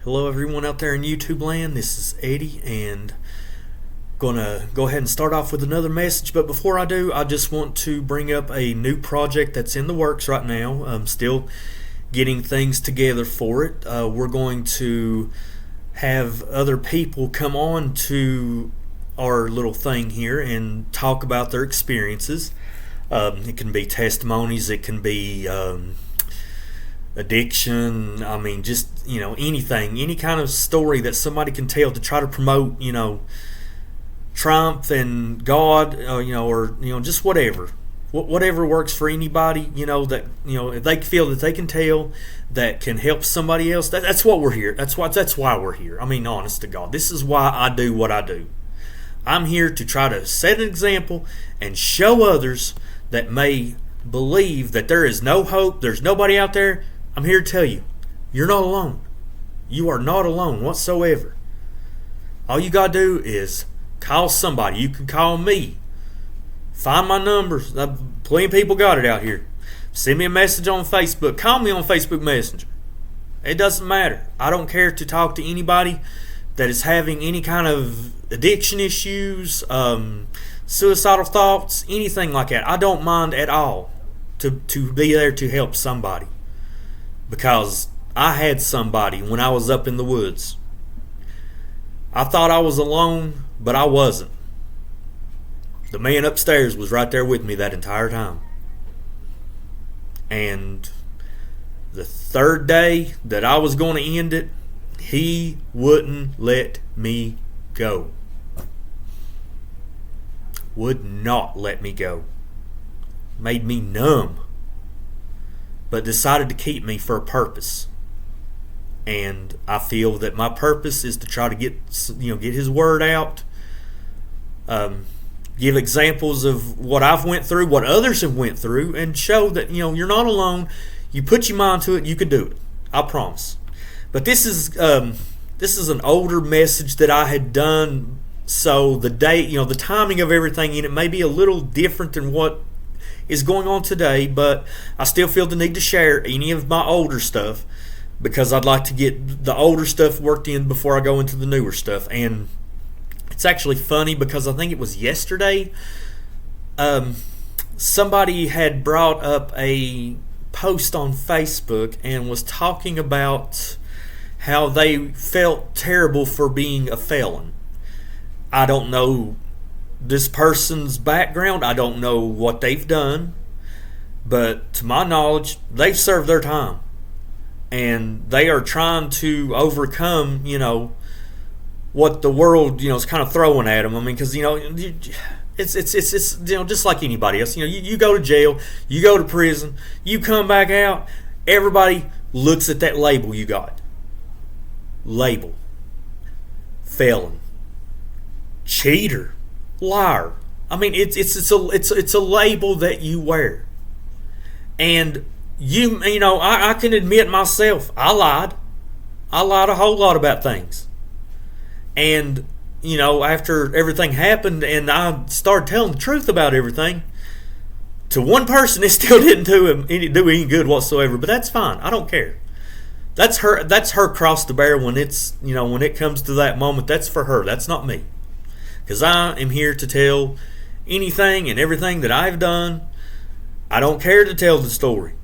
Hello, everyone out there in YouTube land. This is Eddie, and gonna go ahead and start off with another message. But before I do, I just want to bring up a new project that's in the works right now. I'm still getting things together for it. We're going to have other people come on to our little thing here and talk about their experiences. It can be testimonies. It can be addiction. I mean, just anything, any kind of story that somebody can tell to try to promote triumph and God, or just whatever works for anybody. That if they feel that they can tell that can help somebody else. That's what we're here. That's why we're here. I mean, honest to God, this is why I do what I do. I'm here to try to set an example and show others that may believe that there is no hope, there's nobody out there. I'm here to tell you, you're not alone. You are not alone whatsoever. All you got to do is call somebody. You can call me. Find my numbers. Plenty of people got it out here. Send me a message on Facebook. Call me on Facebook Messenger. It doesn't matter. I don't care to talk to anybody that is having any kind of addiction issues, suicidal thoughts, anything like that. I don't mind at all to be there to help somebody. Because I had somebody when I was up in the woods. I thought I was alone, but I wasn't. The man upstairs was right there with me that entire time. And the third day that I was going to end it, he wouldn't let me go. Would not let me go. Made me numb. But decided to keep me for a purpose. And I feel that my purpose is to try to get his word out, give examples of what I've went through, what others have went through, and show that you're not alone. You put your mind to it, you can do it. I promise. But this is an older message that I had done, so the date, the timing of everything in it may be a little different than what is going on today, but I still feel the need to share any of my older stuff because I'd like to get the older stuff worked in before I go into the newer stuff. And it's actually funny because I think it was yesterday, somebody had brought up a post on Facebook and was talking about how they felt terrible for being a felon. I don't know this person's background. I don't know what they've done, but to my knowledge, they've served their time, and they are trying to overcome, what the world, is kind of throwing at them. I mean, because it's just like anybody else. You go to jail, you go to prison, you come back out. Everybody looks at that label you got. Label, felon, cheater, liar. I mean, it's a label that you wear, and I can admit myself, I lied a whole lot about things, and after everything happened and I started telling the truth about everything to one person, it still didn't do any good whatsoever. But that's fine. I don't care. That's her cross to bear when it's when it comes to that moment. That's for her. That's not me. Because I am here to tell anything and everything that I've done. I don't care to tell the story.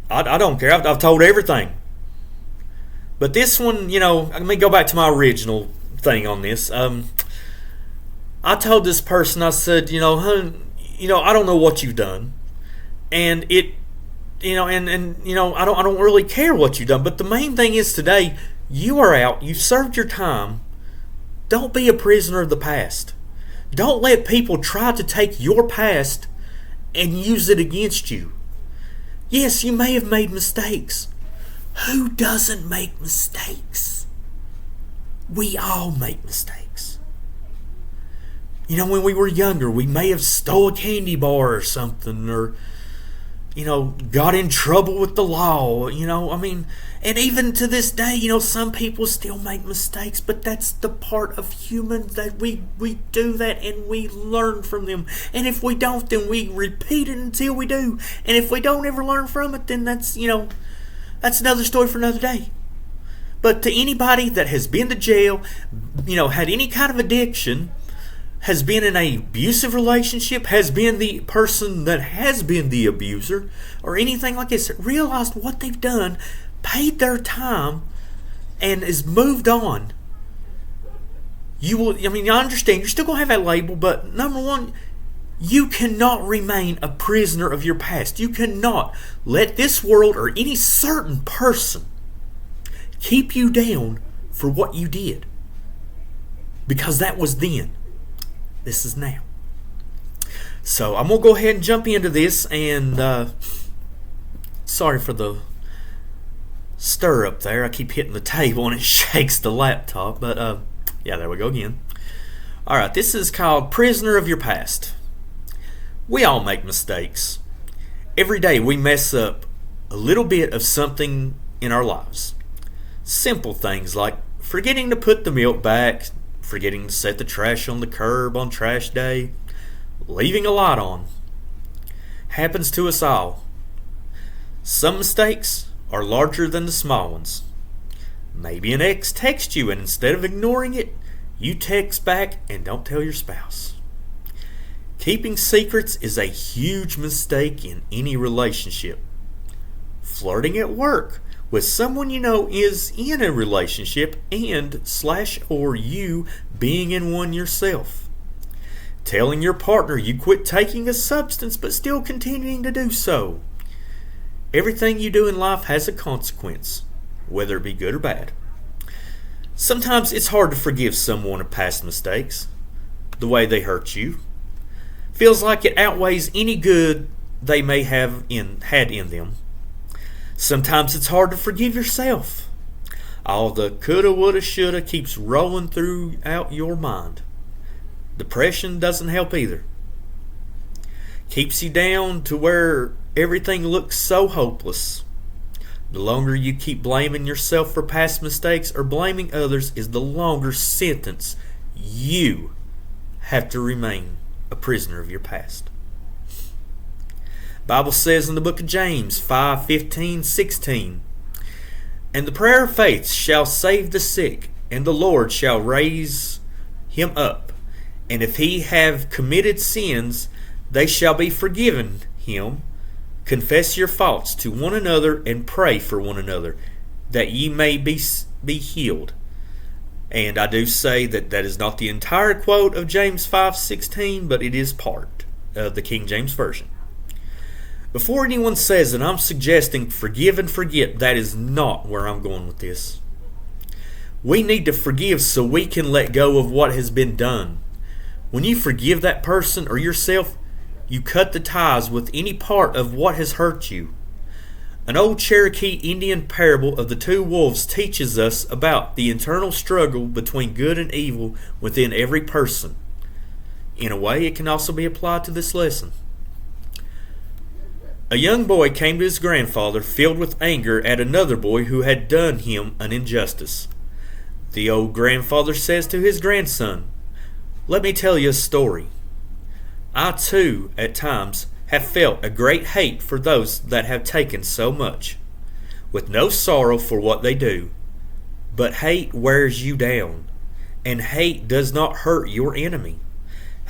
I don't care. I've told everything. But this one, let me go back to my original thing on this. I told this person, I said, hun, I don't know what you've done. And it, I don't really care what you've done. But the main thing is today, you are out. You've served your time. Don't be a prisoner of the past. Don't let people try to take your past and use it against you. Yes, you may have made mistakes. Who doesn't make mistakes? We all make mistakes. When we were younger, we may have stole a candy bar or something, or got in trouble with the law, and even to this day, some people still make mistakes, but that's the part of humans that we do that and we learn from them. And if we don't, then we repeat it until we do. And if we don't ever learn from it, then that's another story for another day. But to anybody that has been to jail, had any kind of addiction, has been in an abusive relationship, has been the person that has been the abuser, or anything like this, realized what they've done, paid their time, and is moved on. You will, I understand you're still going to have that label, but number one, you cannot remain a prisoner of your past. You cannot let this world or any certain person keep you down for what you did. Because that was then. This is now. So I'm going to go ahead and jump into this, and sorry for the stir up there. I keep hitting the table and it shakes the laptop, but yeah, there we go again. Alright, this is called Prisoner of Your Past. We all make mistakes. Every day we mess up a little bit of something in our lives. Simple things like forgetting to put the milk back, forgetting to set the trash on the curb on trash day, leaving a light on. Happens to us all. Some mistakes are larger than the small ones. Maybe an ex texts you, and instead of ignoring it, you text back and don't tell your spouse. Keeping secrets is a huge mistake in any relationship. Flirting at work with someone you know is in a relationship or you being in one yourself. Telling your partner you quit taking a substance but still continuing to do so. Everything you do in life has a consequence, whether it be good or bad. Sometimes it's hard to forgive someone of past mistakes, the way they hurt you. Feels like it outweighs any good they may have had in them. Sometimes it's hard to forgive yourself. All the coulda, woulda, shoulda keeps rolling throughout your mind. Depression doesn't help either. Keeps you down to where everything looks so hopeless. The longer you keep blaming yourself for past mistakes or blaming others is the longer sentence you have to remain a prisoner of your past. Bible says in the book of James 5:15-16, "And the prayer of faith shall save the sick, and the Lord shall raise him up. And if he have committed sins, they shall be forgiven him. Confess your faults to one another and pray for one another, that ye may be healed." And I do say that is not the entire quote of James 5:16, but it is part of the King James Version. Before anyone says that I'm suggesting forgive and forget, that is not where I'm going with this. We need to forgive so we can let go of what has been done. When you forgive that person or yourself, you cut the ties with any part of what has hurt you. An old Cherokee Indian parable of the two wolves teaches us about the internal struggle between good and evil within every person. In a way, it can also be applied to this lesson. A young boy came to his grandfather filled with anger at another boy who had done him an injustice. The old grandfather says to his grandson, "Let me tell you a story. I too, at times, have felt a great hate for those that have taken so much, with no sorrow for what they do. But hate wears you down, and hate does not hurt your enemy.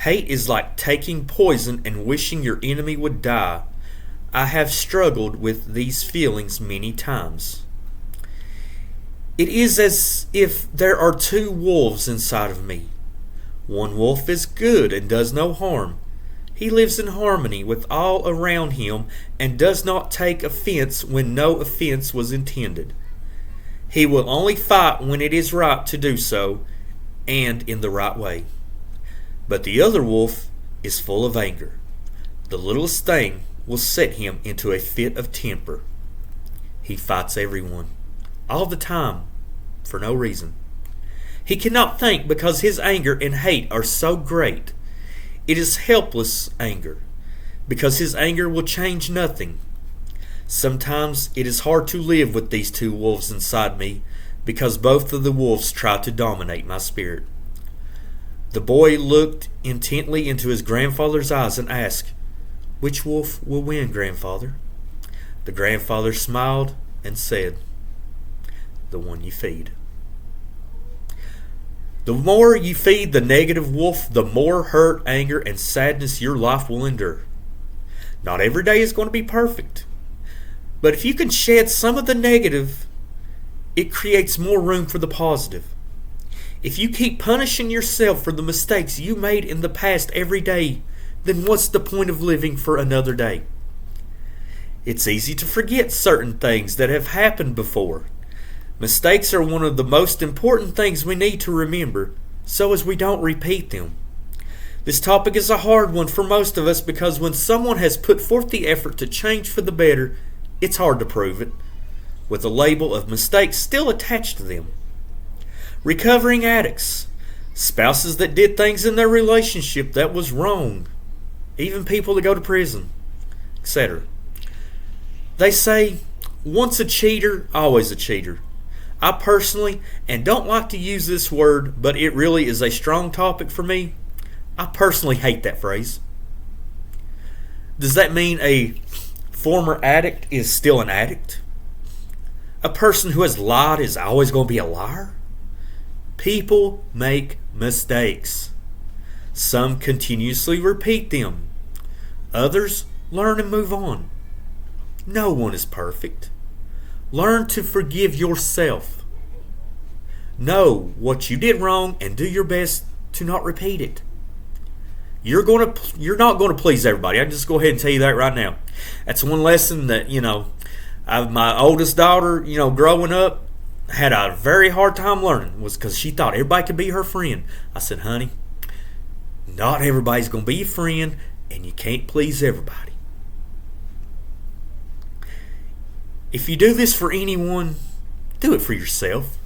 Hate is like taking poison and wishing your enemy would die. I have struggled with these feelings many times. It is as if there are two wolves inside of me. One wolf is good and does no harm. He lives in harmony with all around him and does not take offense when no offense was intended. He will only fight when it is right to do so and in the right way. But the other wolf is full of anger. The littlest thing will set him into a fit of temper. He fights everyone, all the time, for no reason. He cannot think because his anger and hate are so great. It is helpless anger, because his anger will change nothing. Sometimes it is hard to live with these two wolves inside me, because both of the wolves try to dominate my spirit." The boy looked intently into his grandfather's eyes and asked, "Which wolf will win, grandfather?" The grandfather smiled and said, the one you feed. The more you feed the negative wolf, the more hurt, anger, and sadness your life will endure. Not every day is going to be perfect, but if you can shed some of the negative, it creates more room for the positive. If you keep punishing yourself for the mistakes you made in the past every day, then what's the point of living for another day? It's easy to forget certain things that have happened before. Mistakes are one of the most important things we need to remember, so as we don't repeat them. This topic is a hard one for most of us because when someone has put forth the effort to change for the better, it's hard to prove it, with the label of mistakes still attached to them. Recovering addicts, spouses that did things in their relationship that was wrong, even people that go to prison, etc. They say, once a cheater, always a cheater. I personally, and don't like to use this word, but it really is a strong topic for me, I personally hate that phrase. Does that mean a former addict is still an addict? A person who has lied is always going to be a liar? People make mistakes. Some continuously repeat them. Others learn and move on. No one is perfect. Learn to forgive yourself. Know what you did wrong and do your best to not repeat it. You're not going to please everybody. I can just go ahead and tell you that right now. That's one lesson that, my oldest daughter, growing up, had a very hard time learning, was because she thought everybody could be her friend. I said, honey, not everybody's going to be your friend, and you can't please everybody. If you do this for anyone, do it for yourself,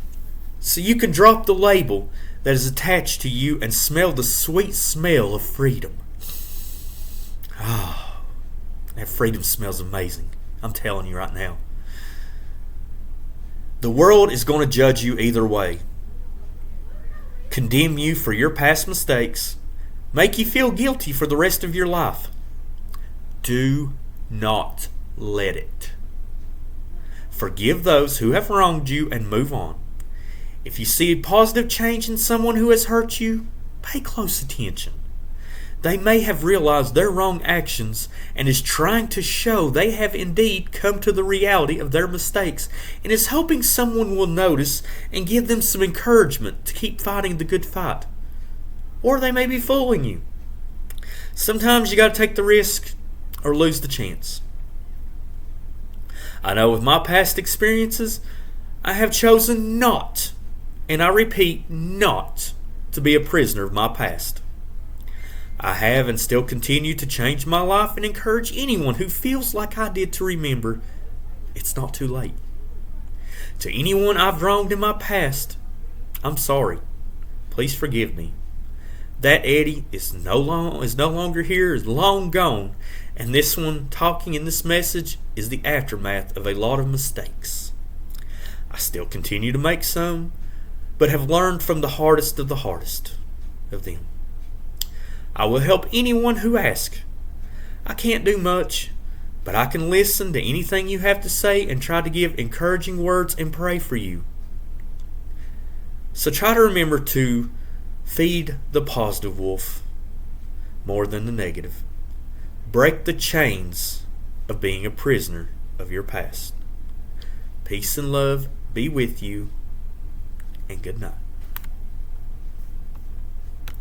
so you can drop the label that is attached to you and smell the sweet smell of freedom. Ah, that freedom smells amazing. I'm telling you right now. The world is going to judge you either way. Condemn you for your past mistakes. Make you feel guilty for the rest of your life. Do not let it. Forgive those who have wronged you and move on. If you see a positive change in someone who has hurt you, pay close attention. They may have realized their wrong actions and is trying to show they have indeed come to the reality of their mistakes and is hoping someone will notice and give them some encouragement to keep fighting the good fight. Or they may be fooling you. Sometimes you got to take the risk or lose the chance. I know with my past experiences, I have chosen not, and I repeat, not, to be a prisoner of my past. I have and still continue to change my life and encourage anyone who feels like I did to remember it's not too late. To anyone I've wronged in my past, I'm sorry. Please forgive me. That Eddie is no longer here, is long gone, and this one talking in this message is the aftermath of a lot of mistakes. I still continue to make some, but have learned from the hardest of them. I will help anyone who asks. I can't do much, but I can listen to anything you have to say and try to give encouraging words and pray for you. So try to remember to feed the positive wolf more than the negative. Break the chains of being a prisoner of your past. Peace and love be with you, and good night.